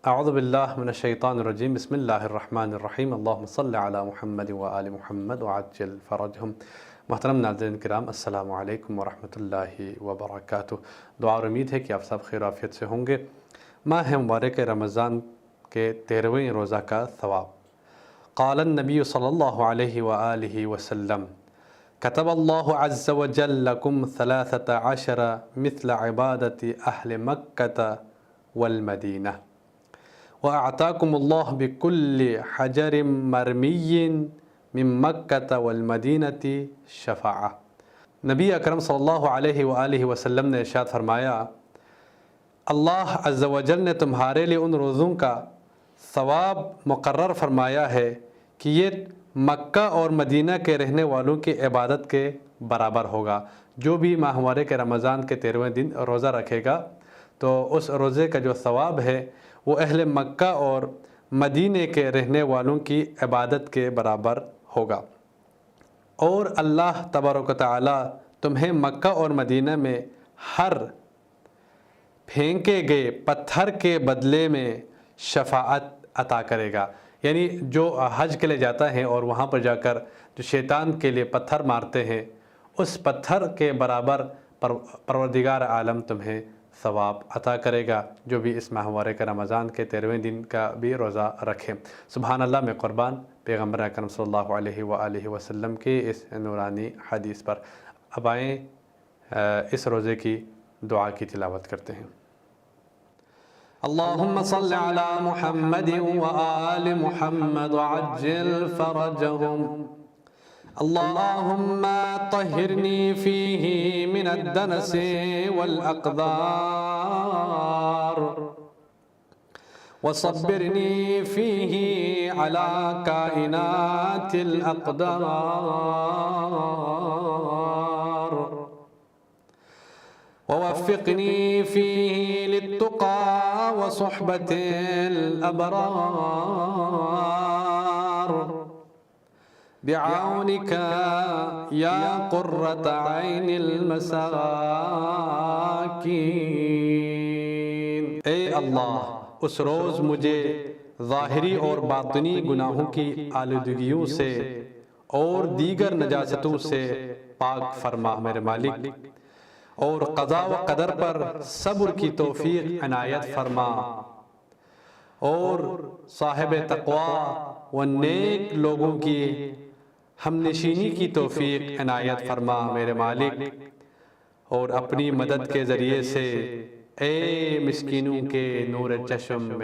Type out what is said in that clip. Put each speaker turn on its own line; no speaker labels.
اعوذ باللہ من الشیطان الرجیم بسم اللہ الرحمن الرحیم اللہم صل علی محمد و آل محمد وعجل فرجہم۔ محترم ناظرین کرام، السلام علیکم ورحمۃ اللہ وبرکاتہ۔ دعا اور امید ہے کہ آپ سب خیر و عافیت سے ہوں گے۔ ماہ مبارک رمضان کے 13ویں روزہ کا ثواب۔ قال النبی صلی اللہ علیہ وآلہ وسلم كتب اللہ عز وجل لکم 13 مثل عبادت اہل مکہ والمدینہ وَأَعْطَاكُمُ اللَّهُ بِكُلِّ حَجَرٍ مَرْمِيٍّ مِّن مَكَّةَ وَالْمَدِينَةِ شَفَاعَةً۔ نبی اکرم صلی اللہ علیہ وآلہ وسلم نے ارشاد فرمایا، اللہ عز و جل نے تمہارے لیے ان روزوں کا ثواب مقرر فرمایا ہے کہ یہ مکہ اور مدینہ کے رہنے والوں کی عبادت کے برابر ہوگا۔ جو بھی ماہ مبارک رمضان کے 13ویں دن روزہ رکھے گا تو اس روزے کا جو ثواب ہے وہ اہل مکہ اور مدینے کے رہنے والوں کی عبادت کے برابر ہوگا۔ اور اللہ تبارک و تعالی تمہیں مکہ اور مدینہ میں ہر پھینکے گئے پتھر کے بدلے میں شفاعت عطا کرے گا۔ یعنی جو حج کے لیے جاتا ہے اور وہاں پر جا کر جو شیطان کے لیے پتھر مارتے ہیں، اس پتھر کے برابر پروردگار عالم تمہیں ثواب عطا کرے گا، جو بھی اس ماہ مبارک رمضان کے 13ویں دن کا بھی روزہ رکھے۔ سبحان اللہ میں قربان پیغمبر اکرم صلی اللہ علیہ وآلہ وسلم کی اس نورانی حدیث پر۔ اب آئیں اس روزے کی دعا کی تلاوت کرتے ہیں۔ اللہم صل علی محمد وآل محمد وعجل فرجہم۔ اللہم طہرنی فیہ من الدنس والاقدار وصبرنی فیہ علی کائنات الاقدار ووفقنی فیہ للتقى وصحبت الابرار بعونک یا قرۃ عین المساکین۔ اے اللہ، اس روز مجھے ظاہری اور باطنی گناہوں کی آلودگیوں سے اور دیگر نجاستوں سے پاک فرما میرے مالک، اور قضاء و قدر پر صبر کی توفیق عنایت فرما، اور صاحب تقوی و نیک لوگوں کی ہم نشینی کی توفیق عنایت فرما میرے مالک، اور اپنی مدد کے ذریعے سے اے مسکینوں کے نور چشم میرے